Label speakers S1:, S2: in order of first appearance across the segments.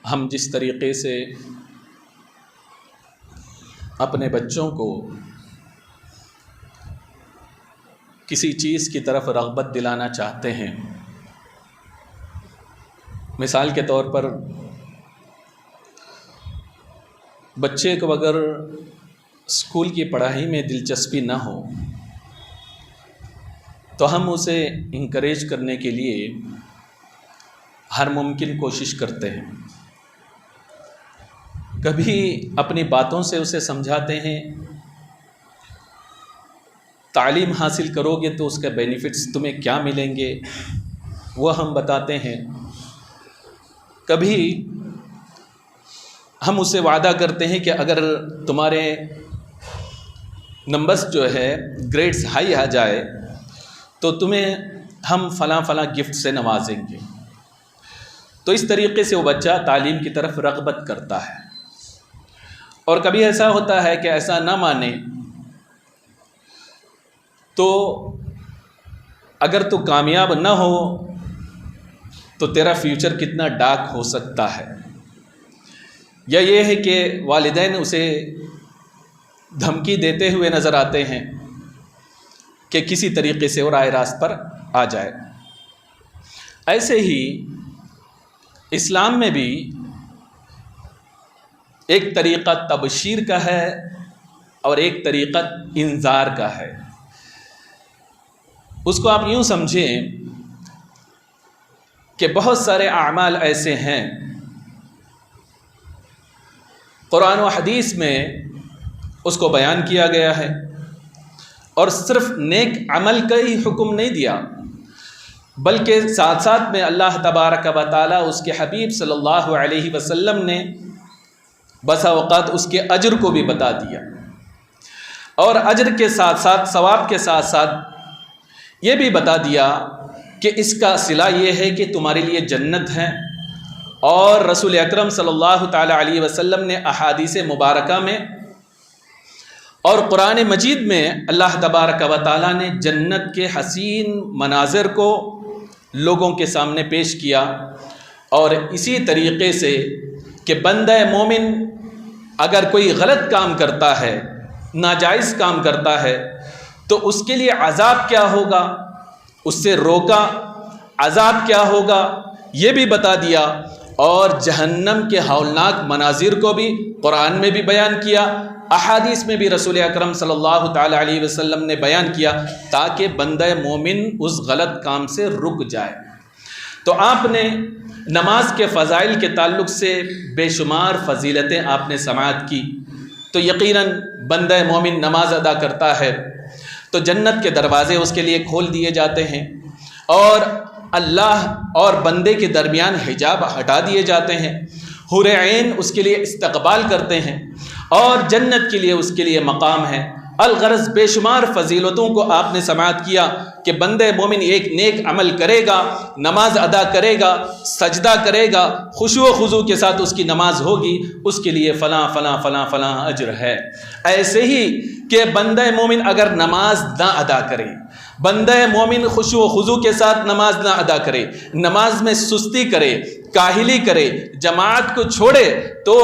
S1: ہم جس طریقے سے اپنے بچوں کو کسی چیز کی طرف رغبت دلانا چاہتے ہیں، مثال کے طور پر بچے کو اگر اسکول کی پڑھائی میں دلچسپی نہ ہو تو ہم اسے انکریج کرنے کے لیے ہر ممکن کوشش کرتے ہیں۔ کبھی اپنی باتوں سے اسے سمجھاتے ہیں، تعلیم حاصل کرو گے تو اس کے بینیفٹس تمہیں کیا ملیں گے وہ ہم بتاتے ہیں۔ کبھی ہم اسے وعدہ کرتے ہیں کہ اگر تمہارے نمبرز جو ہے گریڈز ہائی آ جائے تو تمہیں ہم فلاں فلاں گفٹ سے نوازیں گے۔ تو اس طریقے سے وہ بچہ تعلیم کی طرف رغبت کرتا ہے۔ اور کبھی ایسا ہوتا ہے کہ ایسا نہ مانے تو اگر تو کامیاب نہ ہو تو تیرا فیوچر کتنا ڈارک ہو سکتا ہے، یا یہ ہے کہ والدین اسے دھمکی دیتے ہوئے نظر آتے ہیں کہ کسی طریقے سے وہ راہ راست پر آ جائے۔ ایسے ہی اسلام میں بھی ایک طریقہ تبشیر کا ہے اور ایک طریقہ انذار کا ہے۔ اس کو آپ یوں سمجھیں کہ بہت سارے اعمال ایسے ہیں قرآن و حدیث میں اس کو بیان کیا گیا ہے، اور صرف نیک عمل کا ہی حکم نہیں دیا بلکہ ساتھ ساتھ میں اللہ تبارک و تعالیٰ اس کے حبیب صلی اللہ علیہ وسلم نے بسا اوقات اس کے اجر کو بھی بتا دیا، اور اجر کے ساتھ ساتھ ثواب کے ساتھ ساتھ یہ بھی بتا دیا کہ اس کا صلہ یہ ہے کہ تمہارے لیے جنت ہے۔ اور رسول اکرم صلی اللہ تعالی علیہ وسلم نے احادیث مبارکہ میں اور قرآن مجید میں اللہ تبارک و تعالیٰ نے جنت کے حسین مناظر کو لوگوں کے سامنے پیش کیا، اور اسی طریقے سے کہ بندہ مومن اگر کوئی غلط کام کرتا ہے، ناجائز کام کرتا ہے، تو اس کے لیے عذاب کیا ہوگا، اس سے روکا عذاب کیا ہوگا یہ بھی بتا دیا، اور جہنم کے ہولناک مناظر کو بھی قرآن میں بھی بیان کیا، احادیث میں بھی رسول اکرم صلی اللہ تعالی علیہ وسلم نے بیان کیا، تاکہ بندہ مومن اس غلط کام سے رک جائے۔ تو آپ نے نماز کے فضائل کے تعلق سے بے شمار فضیلتیں آپ نے سماعت کی، تو یقیناً بندہ مومن نماز ادا کرتا ہے تو جنت کے دروازے اس کے لیے کھول دیے جاتے ہیں، اور اللہ اور بندے کے درمیان حجاب ہٹا دیے جاتے ہیں، حور عین اس کے لیے استقبال کرتے ہیں، اور جنت کے لیے اس کے لیے مقام ہے۔ الغرض بے شمار فضیلتوں کو آپ نے سماعت کیا کہ بندے مومن ایک نیک عمل کرے گا، نماز ادا کرے گا، سجدہ کرے گا، خشوع و خضوع کے ساتھ اس کی نماز ہوگی، اس کے لیے فلاں فلاں فلاں فلاں اجر ہے۔ ایسے ہی کہ بندہ مومن اگر نماز نہ ادا کرے، بندہ مومن خشوع و خضوع کے ساتھ نماز نہ ادا کرے، نماز میں سستی کرے، کاہلی کرے، جماعت کو چھوڑے، تو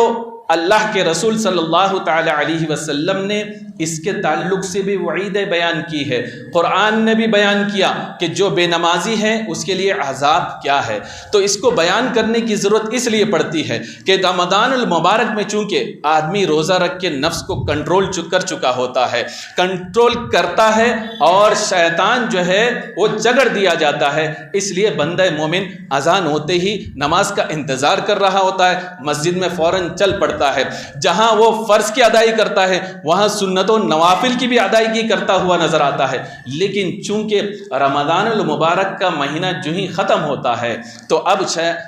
S1: اللہ کے رسول صلی اللہ تعالی علیہ وسلم نے اس کے تعلق سے بھی وعیدیں بیان کی ہے، قرآن نے بھی بیان کیا کہ جو بے نمازی ہے اس کے لیے عذاب کیا ہے۔ تو اس کو بیان کرنے کی ضرورت اس لیے پڑتی ہے کہ رمضان المبارک میں چونکہ آدمی روزہ رکھ کے نفس کو کنٹرول کر چکا ہوتا ہے، کنٹرول کرتا ہے، اور شیطان جو ہے وہ جگڑ دیا جاتا ہے، اس لیے بندہ مومن اذان ہوتے ہی نماز کا انتظار کر رہا ہوتا ہے، مسجد میں فوراً چل پڑتا ہے، جہاں وہ فرض کی ادائیگی کرتا ہے وہاں سنتوں نوافل کی بھی ادائیگی کرتا ہوا نظر آتا ہے۔ لیکن چونکہ رمضان المبارک کا مہینہ جو ہی ختم ہوتا ہے تو اب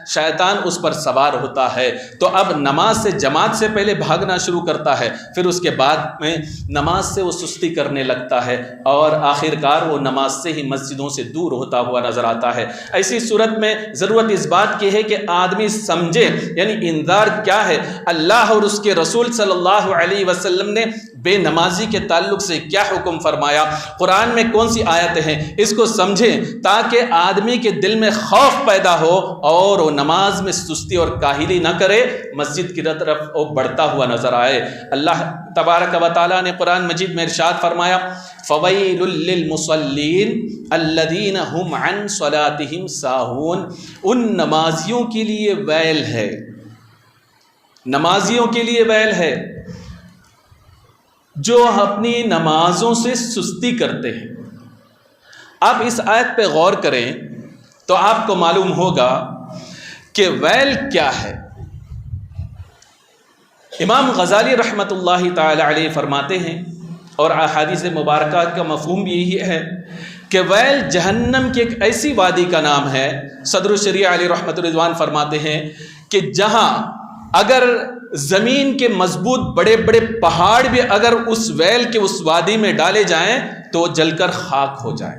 S1: شیطان اس پر سوار ہوتا ہے، تو اب نماز سے جماعت سے پہلے بھاگنا شروع کرتا ہے، پھر اس کے بعد میں نماز سے وہ سستی کرنے لگتا ہے، اور آخر کار وہ نماز سے ہی مسجدوں سے دور ہوتا ہوا نظر آتا ہے۔ ایسی صورت میں ضرورت اس بات کی ہے کہ آدمی سمجھے، یعنی انذار کیا ہے، اللہ اللہ اور اس کے رسول صلی اللہ علیہ وسلم نے بے نمازی کے تعلق سے کیا حکم فرمایا، قرآن میں کون سی آیتیں ہیں، اس کو سمجھیں تاکہ آدمی کے دل میں خوف پیدا ہو اور وہ نماز میں سستی اور کاہلی نہ کرے، مسجد کی طرف وہ بڑھتا ہوا نظر آئے۔ اللہ تبارک و تعالیٰ نے قرآن مجید میں ارشاد فرمایا فَوَيْلٌ لِّلْمُصَلِّينَ الَّذِينَ هُمْ عَنْ صَلَاتِهِمْ سَاهُونَ، ان نمازیوں کے لیے ویل ہے، نمازیوں کے لیے ویل ہے جو اپنی نمازوں سے سستی کرتے ہیں۔ آپ اس آیت پہ غور کریں تو آپ کو معلوم ہوگا کہ ویل کیا ہے۔ امام غزالی رحمۃ اللہ تعالی علیہ فرماتے ہیں، اور احادیث مبارکہ کا مفہوم بھی یہی ہے کہ ویل جہنم کی ایک ایسی وادی کا نام ہے۔ صدر الشریعہ علی رحمۃ الرضوان فرماتے ہیں کہ جہاں اگر زمین کے مضبوط بڑے بڑے پہاڑ بھی اگر اس ویل کے اس وادی میں ڈالے جائیں تو وہ جل کر خاک ہو جائیں۔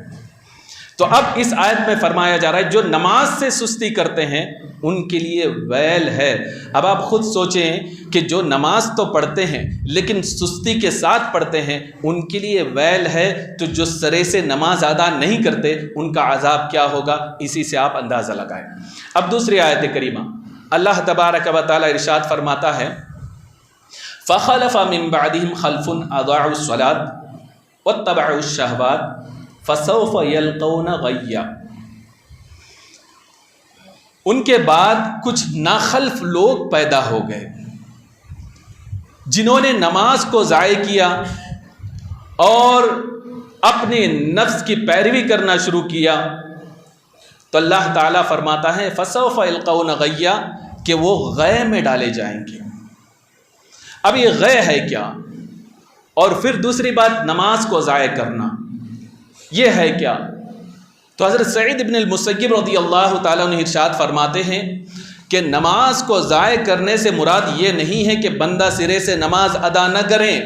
S1: تو اب اس آیت میں فرمایا جا رہا ہے جو نماز سے سستی کرتے ہیں ان کے لیے ویل ہے۔ اب آپ خود سوچیں کہ جو نماز تو پڑھتے ہیں لیکن سستی کے ساتھ پڑھتے ہیں ان کے لیے ویل ہے، تو جو سرے سے نماز ادا نہیں کرتے ان کا عذاب کیا ہوگا، اسی سے آپ اندازہ لگائیں۔ اب دوسری آیت کریمہ اللہ تبارک و تعالی ارشاد فرماتا ہے فَخَلَفَ مِن بَعْدِهِمْ خَلْفٌ أَضَاعُوا الصَّلَاةَ وَاتَّبَعُوا الشَّهَوَاتِ فَسَوْفَ يَلْقَوْنَ غَيًّا، ان کے بعد کچھ ناخلف لوگ پیدا ہو گئے جنہوں نے نماز کو ضائع کیا اور اپنے نفس کی پیروی کرنا شروع کیا، تو اللہ تعالیٰ فرماتا ہے فَسَوْفَ يَلْقَوْنَ غَيًّا کہ وہ غے میں ڈالے جائیں گے۔ اب یہ غے ہے کیا؟ اور پھر دوسری بات نماز کو ضائع کرنا، یہ ہے کیا؟ تو حضرت سعید بن المسیب رضی اللہ تعالیٰ عنہ ارشاد فرماتے ہیں کہ نماز کو ضائع کرنے سے مراد یہ نہیں ہے کہ بندہ سرے سے نماز ادا نہ کریں،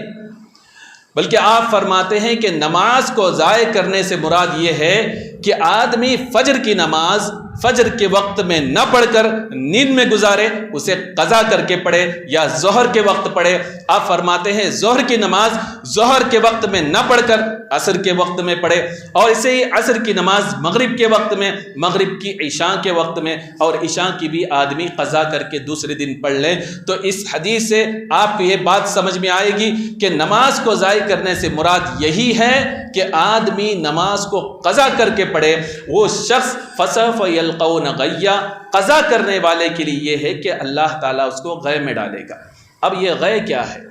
S1: بلکہ آپ فرماتے ہیں کہ نماز کو ضائع کرنے سے مراد یہ ہے کہ آدمی فجر کی نماز فجر کے وقت میں نہ پڑھ کر نیند میں گزارے، اسے قضا کر کے پڑھے، یا ظہر کے وقت پڑھے۔ آپ فرماتے ہیں ظہر کی نماز ظہر کے وقت میں نہ پڑھ کر عصر کے وقت میں پڑھے، اور اسے ہی عصر کی نماز مغرب کے وقت میں، مغرب کی عشاء کے وقت میں، اور عشاء کی بھی آدمی قضا کر کے دوسرے دن پڑھ لے۔ تو اس حدیث سے آپ کو یہ بات سمجھ میں آئے گی کہ نماز کو ضائع کرنے سے مراد یہی ہے کہ آدمی نماز کو قضا کر کے پڑھے۔ وہ شخص فَسَوْفَ يَلْقَوْنَ غَيًّا، قضا کرنے والے کے لیے یہ ہے کہ اللہ تعالیٰ اس کو غے میں ڈالے گا۔ اب یہ غے کیا ہے؟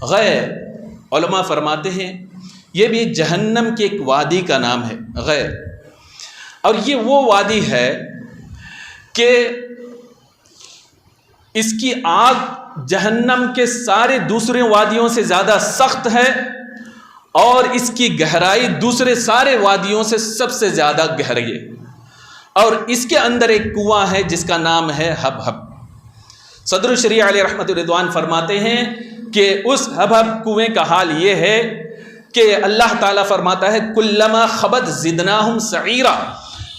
S1: غے علماء فرماتے ہیں یہ بھی جہنم کی ایک وادی کا نام ہے غے، اور یہ وہ وادی ہے کہ اس کی آگ جہنم کے سارے دوسرے وادیوں سے زیادہ سخت ہے، اور اس کی گہرائی دوسرے سارے وادیوں سے سب سے زیادہ گہری ہے، اور اس کے اندر ایک کنواں ہے جس کا نام ہے حبحب۔ صدر الشریعہ علیہ رحمۃ الرضوان فرماتے ہیں کہ اس حبحب کنویں کا حال یہ ہے کہ اللہ تعالیٰ فرماتا ہے کلما خبت زدناہم سعیرا،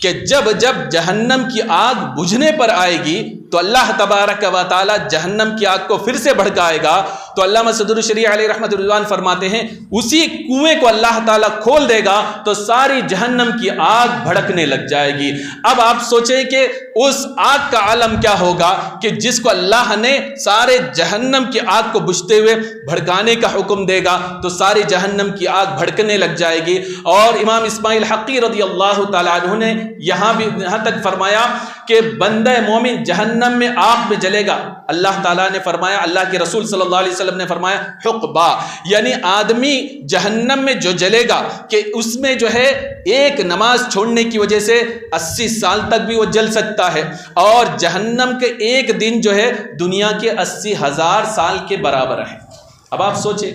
S1: کہ جب جب جہنم کی آگ بجھنے پر آئے گی تو اللہ تبارک و تعالیٰ جہنم کی آگ کو پھر سے بھڑکائے گا۔ تو علامہ صدر الشریعہ علیہ رحمۃ اللہ فرماتے ہیں اسی کنویں کو اللہ تعالیٰ کھول دے گا تو ساری جہنم کی آگ بھڑکنے لگ جائے گی۔ اب آپ سوچیں کہ اس آگ کا عالم کیا ہوگا کہ جس کو اللہ نے سارے جہنم کی آگ کو بجھتے ہوئے بھڑکانے کا حکم دے گا تو ساری جہنم کی آگ بھڑکنے لگ جائے گی۔ اور امام اسماعیل حقی رضی اللہ تعالیٰ عنہ نے یہاں تک فرمایا کہ بندہ مومن جہنم میں آگ میں جلے گا۔ اللہ تعالیٰ نے فرمایا، اللہ کے رسول صلی اللہ علیہ وسلم نے فرمایا حقبا، یعنی آدمی جہنم میں جو جلے گا کہ اس میں جو ہے ایک نماز چھوڑنے کی وجہ سے 80 سال تک بھی وہ جل سکتا ہے، اور جہنم کے ایک دن جو ہے دنیا کے 80,000 سال کے برابر ہے۔ اب آپ سوچیں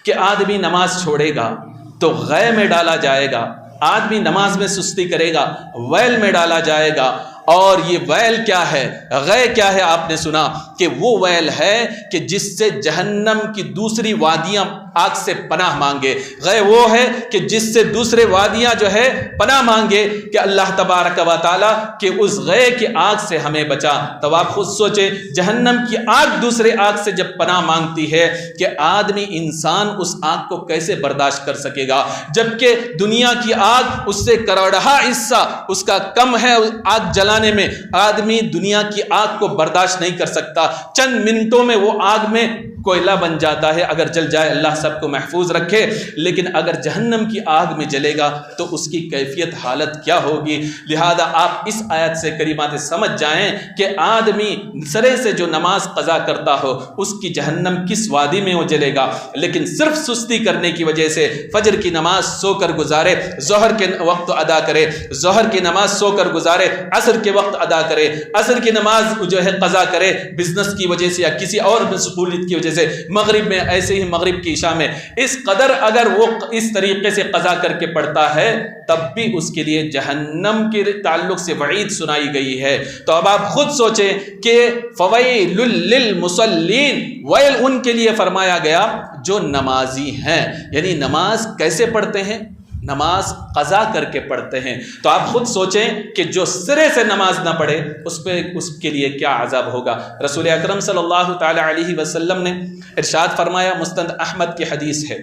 S1: کہ آدمی نماز چھوڑے گا تو غے میں ڈالا جائے گا، آدمی نماز میں سستی کرے گا ویل میں ڈالا جائے گا۔ اور یہ ویل کیا ہے، غے کیا ہے؟ آپ نے سنا کہ وہ ویل ہے کہ جس سے جہنم کی دوسری وادیاں آگ سے پناہ مانگے. غے وہ ہے کہ جس سے دوسرے وادیاں جو ہے پناہ مانگے کہ اللہ تبارک و تعالیٰ کہ اس غے کی آگ سے ہمیں بچا. تو آپ خود سوچیں جہنم کی آگ دوسرے آگ سے جب پناہ مانگتی ہے کہ آدمی انسان اس آگ کو کیسے برداشت کر سکے گا، جبکہ دنیا کی آگ اس سے کروڑہا حصہ اس کا کم ہے آگ جلانے میں. آدمی دنیا کی آگ کو برداشت نہیں کر سکتا، چند منٹوں میں وہ آگ میں کوئلہ بن جاتا ہے اگر جل جائے، اللہ سب کو محفوظ رکھے. لیکن اگر جہنم کی آگ میں جلے گا تو اس کی کیفیت حالت کیا ہوگی. لہذا آپ اس آیت سے کریمات سمجھ جائیں کہ آدمی سرے سے جو نماز قضا کرتا ہو اس کی جہنم کس وادی میں وہ جلے گا. لیکن صرف سستی کرنے کی وجہ سے فجر کی نماز سو کر گزارے، ظہر کے وقت ادا کرے، ظہر کی نماز سو کر گزارے، عصر کے وقت ادا کرے، عصر کی نماز جو ہے قضا کرے بزنس کی وجہ سے یا کسی اور مشغولیت کی وجہ سے، مغرب میں ایسے ہی مغرب کی عشاء میں اس قدر اگر وہ اس طریقے سے قضا کر کے پڑھتا ہے تب بھی اس کے لیے جہنم کے تعلق سے وعید سنائی گئی ہے. تو اب آپ خود سوچیں کہ فویل للمصلین، ویل ان کے لیے فرمایا گیا جو نمازی ہیں. یعنی نماز کیسے پڑھتے ہیں؟ نماز قضا کر کے پڑھتے ہیں. تو آپ خود سوچیں کہ جو سرے سے نماز نہ پڑھے اس کے لیے کیا عذاب ہوگا. رسول اکرم صلی اللہ تعالی علیہ وسلم نے ارشاد فرمایا، مستند احمد کی حدیث ہے،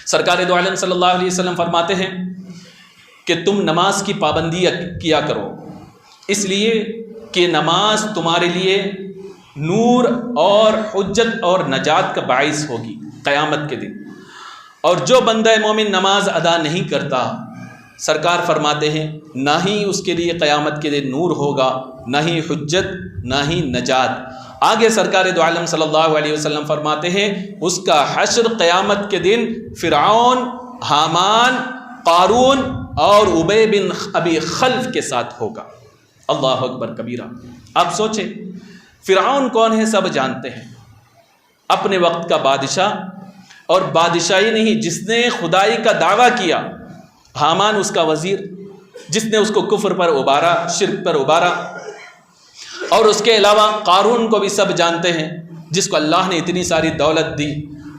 S1: سرکار دو عالم صلی اللہ علیہ وسلم فرماتے ہیں کہ تم نماز کی پابندی کیا کرو، اس لیے کہ نماز تمہارے لیے نور اور حجت اور نجات کا باعث ہوگی قیامت کے دن. اور جو بندہ مومن نماز ادا نہیں کرتا، سرکار فرماتے ہیں نہ ہی اس کے لیے قیامت کے دن نور ہوگا، نہ ہی حجت، نہ ہی نجات. آگے سرکار دو عالم صلی اللہ علیہ وسلم فرماتے ہیں اس کا حشر قیامت کے دن فرعون، حامان، قارون اور ابی بن ابی خلف کے ساتھ ہوگا. اللہ اکبر کبیرہ. آپ سوچیں فرعون کون ہے؟ سب جانتے ہیں، اپنے وقت کا بادشاہ، اور بادشاہی نہیں، جس نے خدائی کا دعویٰ کیا. حامان اس کا وزیر جس نے اس کو کفر پر ابھارا، شرک پر ابھارا. اور اس کے علاوہ قارون کو بھی سب جانتے ہیں، جس کو اللہ نے اتنی ساری دولت دی،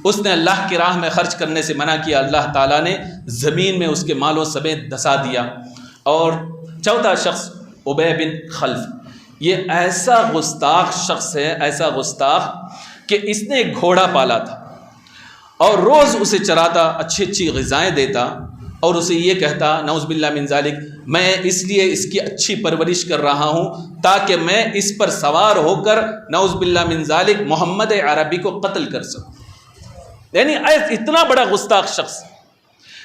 S1: اس نے اللہ کی راہ میں خرچ کرنے سے منع کیا، اللہ تعالیٰ نے زمین میں اس کے مالوں سمیت دھسا دیا. اور چوتھا شخص ابی بن خلف، یہ ایسا گستاخ شخص ہے، ایسا گستاخ کہ اس نے ایک گھوڑا پالا تھا اور روز اسے چراتا، اچھی اچھی غذائیں دیتا اور اسے یہ کہتا نعوذ باللہ من ذالک، میں اس لیے اس کی اچھی پرورش کر رہا ہوں تاکہ میں اس پر سوار ہو کر نعوذ باللہ من ذالک محمد عربی کو قتل کر سکوں. یعنی اتنا بڑا گستاخ شخص.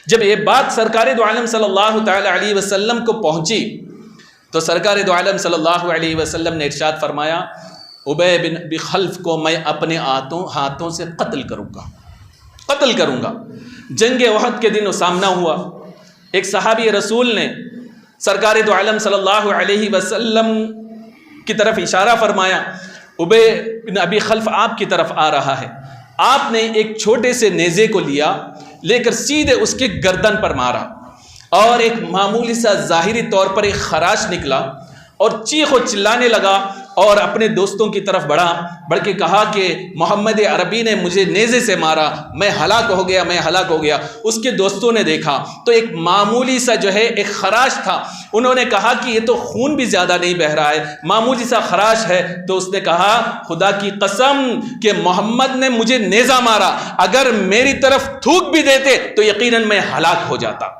S1: جب یہ بات سرکار دو عالم صلی اللہ تعالی علیہ وسلم کو پہنچی تو سرکار دو عالم صلی اللہ علیہ وسلم نے ارشاد فرمایا ابی بن ابی خلف کو میں اپنے ہاتھوں سے قتل کروں گا. جنگ احد کے دن وہ سامنا ہوا. ایک صحابی رسول نے سرکار دو عالم صلی اللہ علیہ وسلم کی طرف اشارہ فرمایا، ابی بن ابی خلف آپ کی طرف آ رہا ہے. آپ نے ایک چھوٹے سے نیزے کو لے کر سیدھے اس کے گردن پر مارا اور ایک معمولی سا ظاہری طور پر ایک خراش نکلا اور چیخ و چلانے لگا اور اپنے دوستوں کی طرف بڑھ کے کہا کہ محمد عربی نے مجھے نیزے سے مارا، میں ہلاک ہو گیا. اس کے دوستوں نے دیکھا تو ایک معمولی سا جو ہے ایک خراش تھا. انہوں نے کہا کہ یہ تو خون بھی زیادہ نہیں بہہ رہا ہے، معمولی سا خراش ہے. تو اس نے کہا خدا کی قسم کہ محمد نے مجھے نیزہ مارا، اگر میری طرف تھوک بھی دیتے تو یقیناً میں ہلاک ہو جاتا.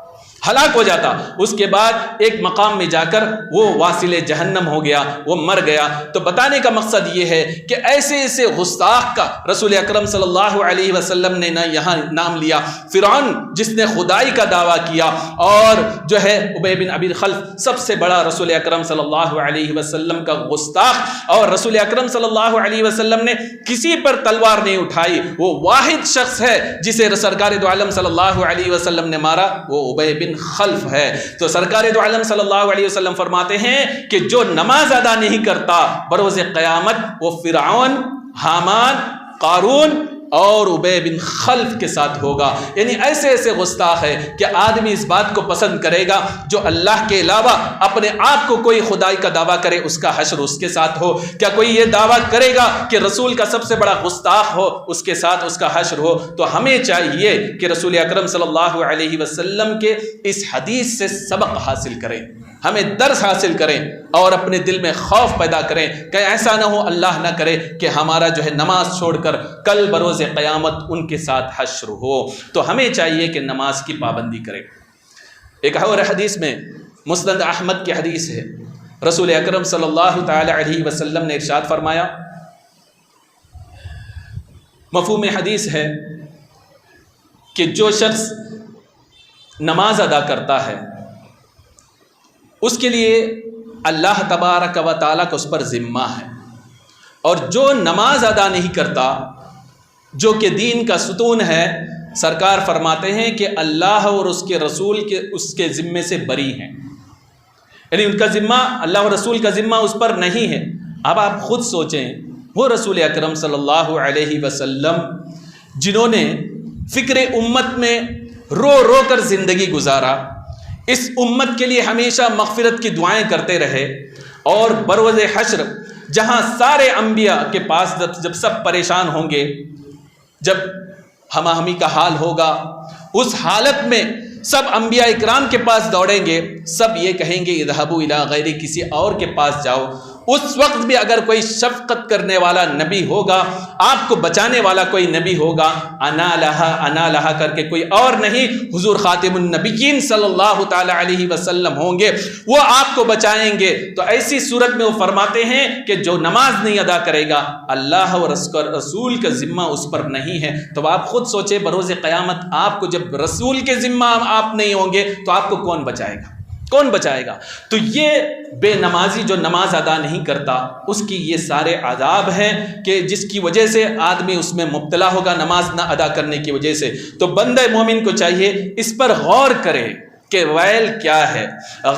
S1: اس کے بعد ایک مقام میں جا کر وہ واصل جہنم ہو گیا، وہ مر گیا. تو بتانے کا مقصد یہ ہے کہ ایسے گستاخ کا رسول اکرم صلی اللہ علیہ وسلم نے یہاں نام لیا. فرعون جس نے خدائی کا دعویٰ کیا، اور جو ہے ابی بن ابی خلف سب سے بڑا رسول اکرم صلی اللہ علیہ وسلم کا گستاخ. اور رسول اکرم صلی اللہ علیہ وسلم نے کسی پر تلوار نہیں اٹھائی. وہ واحد شخص ہے جسے سرکار دو عالم صلی اللہ علیہ وسلم نے مارا، وہ ابی بن خلف ہے. تو سرکار دو عالم صلی اللہ علیہ وسلم فرماتے ہیں کہ جو نماز ادا نہیں کرتا بروز قیامت وہ فرعون، حامان، قارون اور ابی بن خلف کے ساتھ ہوگا۔ یعنی ایسے ایسے گستاخ ہے کہ آدمی اس بات کو پسند کرے گا جو اللہ کے علاوہ اپنے آپ کو کوئی خدائی کا دعویٰ کرے اس کا حشر اس کے ساتھ ہو۔ کیا کوئی یہ دعویٰ کرے گا کہ رسول کا سب سے بڑا گستاخ ہو اس کے ساتھ اس کا حشر ہو؟ تو ہمیں چاہیے کہ رسول اکرم صلی اللہ علیہ وسلم کے اس حدیث سے سبق حاصل کریں، ہمیں درس حاصل کریں اور اپنے دل میں خوف پیدا کریں کہ ایسا نہ ہو، اللہ نہ کرے کہ ہمارا جو ہے نماز چھوڑ کر کل بروز قیامت ان کے ساتھ حشر ہو۔ تو ہمیں چاہیے کہ نماز کی پابندی کریں۔ ایک اور حدیث میں مسند احمد کی حدیث ہے، رسول اکرم صلی اللہ تعالی علیہ وسلم نے ارشاد فرمایا، مفہوم حدیث ہے کہ جو شخص نماز ادا کرتا ہے اس کے لیے اللہ تبارک و تعالیٰ کا اس پر ذمہ ہے، اور جو نماز ادا نہیں کرتا جو کہ دین کا ستون ہے، سرکار فرماتے ہیں کہ اللہ اور اس کے رسول کے اس کے ذمے سے بری ہیں، یعنی ان کا ذمہ، اللہ اور رسول کا ذمہ اس پر نہیں ہے۔ اب آپ خود سوچیں، وہ رسول اکرم صلی اللہ علیہ وسلم جنہوں نے فکر امت میں رو رو کر زندگی گزارا، اس امت کے لیے ہمیشہ مغفرت کی دعائیں کرتے رہے، اور بروز حشر جہاں سارے انبیاء کے پاس جب سب پریشان ہوں گے، جب ہما ہمی کا حال ہوگا، اس حالت میں سب انبیاء اکرام کے پاس دوڑیں گے، سب یہ کہیں گے اذهبوا الی غیری، کسی اور کے پاس جاؤ۔ اس وقت بھی اگر کوئی شفقت کرنے والا نبی ہوگا، آپ کو بچانے والا کوئی نبی ہوگا، انا لہا کر کے کوئی اور نہیں، حضور خاتم النبیین صلی اللہ تعالی علیہ وسلم ہوں گے، وہ آپ کو بچائیں گے۔ تو ایسی صورت میں وہ فرماتے ہیں کہ جو نماز نہیں ادا کرے گا اللہ اور رسول کا ذمہ اس پر نہیں ہے۔ تو آپ خود سوچیں، بروز قیامت آپ کو جب رسول کے ذمہ آپ نہیں ہوں گے تو آپ کو کون بچائے گا؟ کون بچائے گا؟ تو یہ بے نمازی جو نماز ادا نہیں کرتا، اس کی یہ سارے عذاب ہیں کہ جس کی وجہ سے آدمی اس میں مبتلا ہوگا نماز نہ ادا کرنے کی وجہ سے۔ تو بندہ مومن کو چاہیے اس پر غور کرے کہ ویل کیا ہے،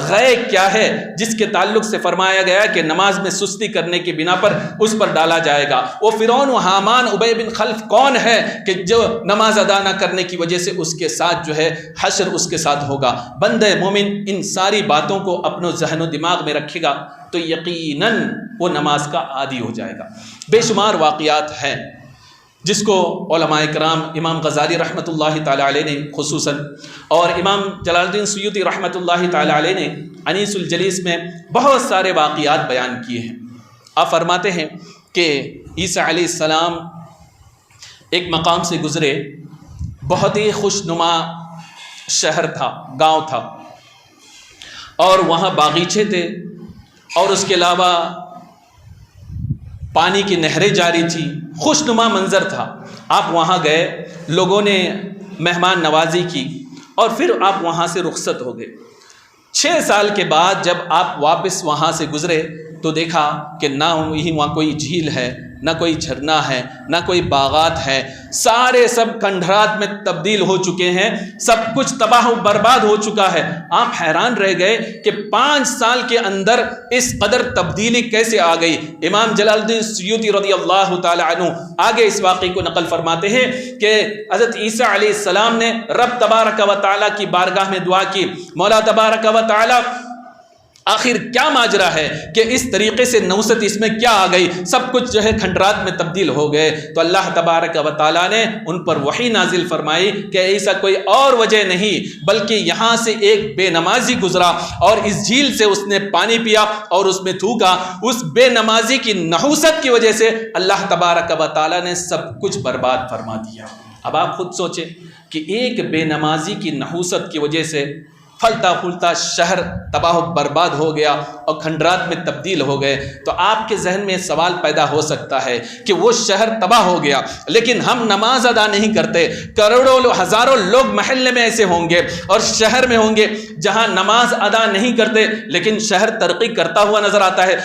S1: غے کیا ہے، جس کے تعلق سے فرمایا گیا کہ نماز میں سستی کرنے کی بنا پر اس پر ڈالا جائے گا۔ وہ فرعون و حامان ابی بن خلف کون ہے کہ جو نماز ادا نہ کرنے کی وجہ سے اس کے ساتھ جو ہے حشر اس کے ساتھ ہوگا؟ بندہ مومن ان ساری باتوں کو اپنے ذہن و دماغ میں رکھے گا تو یقیناً وہ نماز کا عادی ہو جائے گا۔ بے شمار واقعات ہیں جس کو علماء کرام، امام غزالی رحمۃ اللہ تعالی علیہ نے خصوصاً، اور امام جلال الدین سیوطی رحمۃ اللہ تعالی علیہ نے انیس الجلیس میں بہت سارے واقعات بیان کیے ہیں۔ آپ فرماتے ہیں کہ عیسیٰ علیہ السلام ایک مقام سے گزرے، بہت ہی خوش نما شہر تھا، گاؤں تھا، اور وہاں باغیچے تھے، اور اس کے علاوہ پانی کی نہریں جاری تھی، خوش نما منظر تھا۔ آپ وہاں گئے، لوگوں نے مہمان نوازی کی، اور پھر آپ وہاں سے رخصت ہو گئے۔ 6 سال کے بعد جب آپ واپس وہاں سے گزرے تو دیکھا کہ نہ ہی وہاں کوئی جھیل ہے، نہ کوئی جھرنا ہے، نہ کوئی باغات ہے، سارے سب کھنڈرات میں تبدیل ہو چکے ہیں، سب کچھ تباہ و برباد ہو چکا ہے۔ آپ حیران رہ گئے کہ 5 سال کے اندر اس قدر تبدیلی کیسے آ گئی؟ امام جلال الدین سیوطی رضی اللہ تعالی عنہ آگے اس واقعے کو نقل فرماتے ہیں کہ حضرت عیسیٰ علیہ السلام نے رب تبارک و تعالیٰ کی بارگاہ میں دعا کی، مولا تبارک و تعالیٰ آخر کیا ماجرا ہے کہ اس طریقے سے نوست اس میں کیا آ گئی، سب کچھ جو ہے کھنڈرات میں تبدیل ہو گئے؟ تو اللہ تبارک و تعالیٰ نے ان پر وحی نازل فرمائی کہ ایسا کوئی اور وجہ نہیں، بلکہ یہاں سے ایک بے نمازی گزرا اور اس جھیل سے اس نے پانی پیا اور اس میں تھوکا، اس بے نمازی کی نحوست کی وجہ سے اللہ تبارک و تعالیٰ نے سب کچھ برباد فرما دیا۔ اب آپ خود سوچیں کہ ایک بے نمازی کی نحوست کی وجہ سے پھلتا پھولتا شہر تباہ و برباد ہو گیا اور کھنڈرات میں تبدیل ہو گئے۔ تو آپ کے ذہن میں سوال پیدا ہو سکتا ہے کہ وہ شہر تباہ ہو گیا، لیکن ہم نماز ادا نہیں کرتے، کروڑوں ہزاروں لوگ محلے میں ایسے ہوں گے اور شہر میں ہوں گے جہاں نماز ادا نہیں کرتے، لیکن شہر ترقی کرتا ہوا نظر آتا ہے،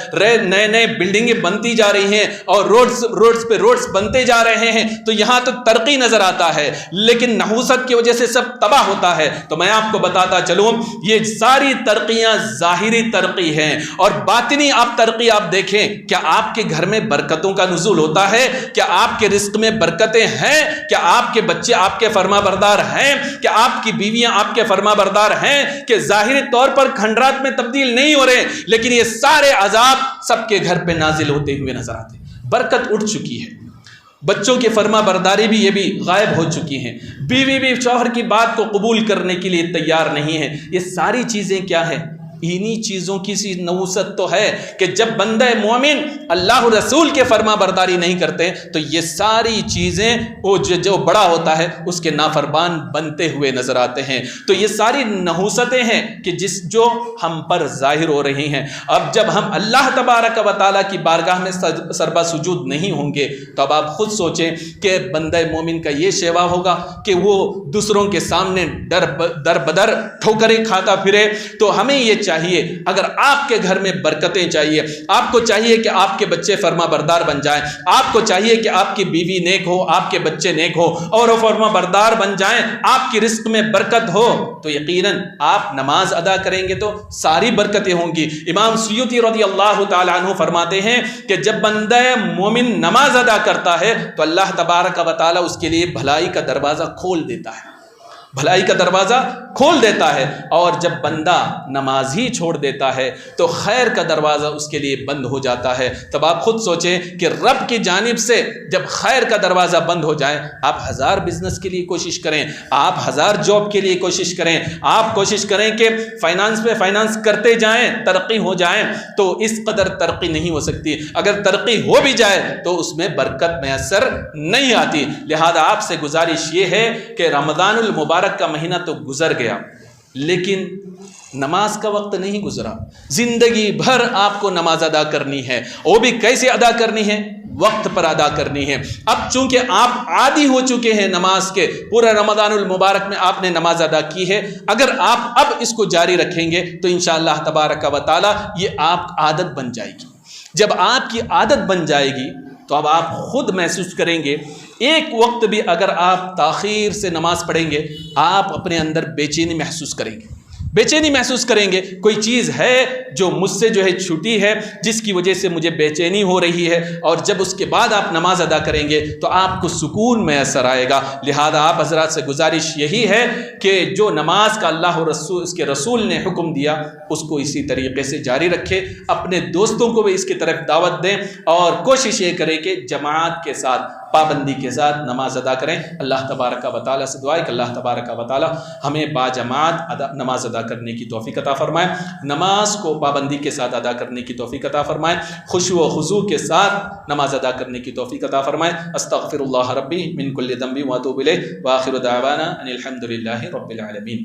S1: نئے نئے بلڈنگیں بنتی جا رہی ہیں اور روڈز پہ روڈز بنتے جا رہے ہیں، تو یہاں تو ترقی نظر آتا ہے، لیکن نحوست کی وجہ سے سب تباہ ہوتا ہے۔ تو میں آپ کو بتاتا چلوں، یہ ساری ترقیاں ظاہری ترقی ہیں، ہیں اور باطنی آپ ترقی آپ دیکھیں، کیا آپ کے گھر میں برکتوں کا نزول ہوتا ہے؟ کیا آپ کے رزق میں برکتیں ہیں؟ کیا آپ کے بچے آپ کے فرما بردار ہیں؟ کیا آپ کی بیویاں آپ کے فرما بردار ہیں؟ کہ ظاہری طور پر کھنڈرات میں تبدیل نہیں ہو رہے، لیکن یہ سارے عذاب سب کے گھر پہ نازل ہوتے ہوئے نظر آتے ہیں۔ برکت اٹھ چکی ہے، بچوں کی فرما برداری بھی یہ بھی غائب ہو چکی ہیں، بیوی بھی شوہر کی بات کو قبول کرنے کے لیے تیار نہیں ہے۔ یہ ساری چیزیں کیا ہے؟ انہی چیزوں کی سی نوست تو ہے کہ جب بندہ مومن اللہ رسول کے فرما برداری نہیں کرتے تو یہ ساری چیزیں وہ جو بڑا ہوتا ہے اس کے نافرمان بنتے ہوئے نظر آتے ہیں۔ تو یہ ساری نحوستیں ہیں کہ جو ہم پر ظاہر ہو رہی ہیں۔ اب جب ہم اللہ تبارک و تعالیٰ کی بارگاہ میں سربا سجود نہیں ہوں گے تو اب آپ خود سوچیں کہ بندہ مومن کا یہ شیوا ہوگا کہ وہ دوسروں کے سامنے در بدر ٹھوکریں کھاتا پھرے۔ تو ہمیں یہ چاہیے، اگر آپ کے گھر میں برکتیں چاہیے، آپ کو چاہیے کہ آپ کے بچے فرما بردار بن جائیں، آپ کو چاہیے کہ آپ کی بیوی نیک ہو، آپ کے بچے نیک ہو اور وہ فرما بردار بن جائیں، آپ کی رزق میں برکت ہو، تو یقیناً آپ نماز ادا کریں گے تو ساری برکتیں ہوں گی۔ امام سیوطی رضی اللہ تعالیٰ عنہ فرماتے ہیں کہ جب بندہ مومن نماز ادا کرتا ہے تو اللہ تبارک و تعالیٰ اس کے لیے بھلائی کا دروازہ کھول دیتا ہے، بھلائی کا دروازہ کھول دیتا ہے، اور جب بندہ نماز ہی چھوڑ دیتا ہے تو خیر کا دروازہ اس کے لیے بند ہو جاتا ہے۔ تب آپ خود سوچیں کہ رب کی جانب سے جب خیر کا دروازہ بند ہو جائے، آپ 1000 بزنس کے لیے کوشش کریں، آپ 1000 جاب کے لیے کوشش کریں، آپ کوشش کریں کہ فائنانس میں فائنانس کرتے جائیں، ترقی ہو جائیں، تو اس قدر ترقی نہیں ہو سکتی۔ اگر ترقی ہو بھی جائے تو اس میں برکت میسر نہیں آتی۔ لہذا آپ سے گزارش یہ ہے کہ رمضان المبارک کا مہینہ تو گزر گیا، لیکن نماز کا وقت نہیں گزرا۔ زندگی بھر آپ کو نماز ادا کرنی ہے، وہ بھی کیسے ادا کرنی ہے؟ وقت پر ادا کرنی ہے۔ اب چونکہ آپ عادی ہو چکے ہیں نماز کے، پورا رمضان المبارک میں آپ نے نماز ادا کی ہے، اگر آپ اب اس کو جاری رکھیں گے تو انشاءاللہ تبارک و تعالی یہ آپ عادت بن جائے گی۔ جب آپ کی عادت بن جائے گی تو اب آپ خود محسوس کریں گے، ایک وقت بھی اگر آپ تاخیر سے نماز پڑھیں گے آپ اپنے اندر بے چینی محسوس کریں گے، بے چینی محسوس کریں گے، کوئی چیز ہے جو مجھ سے جو ہے چھوٹی ہے جس کی وجہ سے مجھے بے چینی ہو رہی ہے، اور جب اس کے بعد آپ نماز ادا کریں گے تو آپ کو سکون میسر آئے گا۔ لہذا آپ حضرات سے گزارش یہی ہے کہ جو نماز کا اللہ و رسول اس کے رسول نے حکم دیا اس کو اسی طریقے سے جاری رکھے، اپنے دوستوں کو بھی اس کی طرف دعوت دیں اور کوشش یہ کریں کہ جماعت کے ساتھ پابندی کے ساتھ نماز ادا کریں۔ اللہ تبارک و تعالیٰ سے دعا ہے کہ اللہ تبارک و تعالیٰ ہمیں باجماعت نماز ادا کرنے کی توفیق عطا فرمائے، نماز کو پابندی کے ساتھ ادا کرنے کی توفیق عطا فرمائے، خشوع و خضوع کے ساتھ نماز ادا کرنے کی توفیق عطا فرمائے۔ استغفر اللہ ربی من کل ذنب واتوب الیہ، وآخر دعوانا ان الحمد للہ رب العالمین۔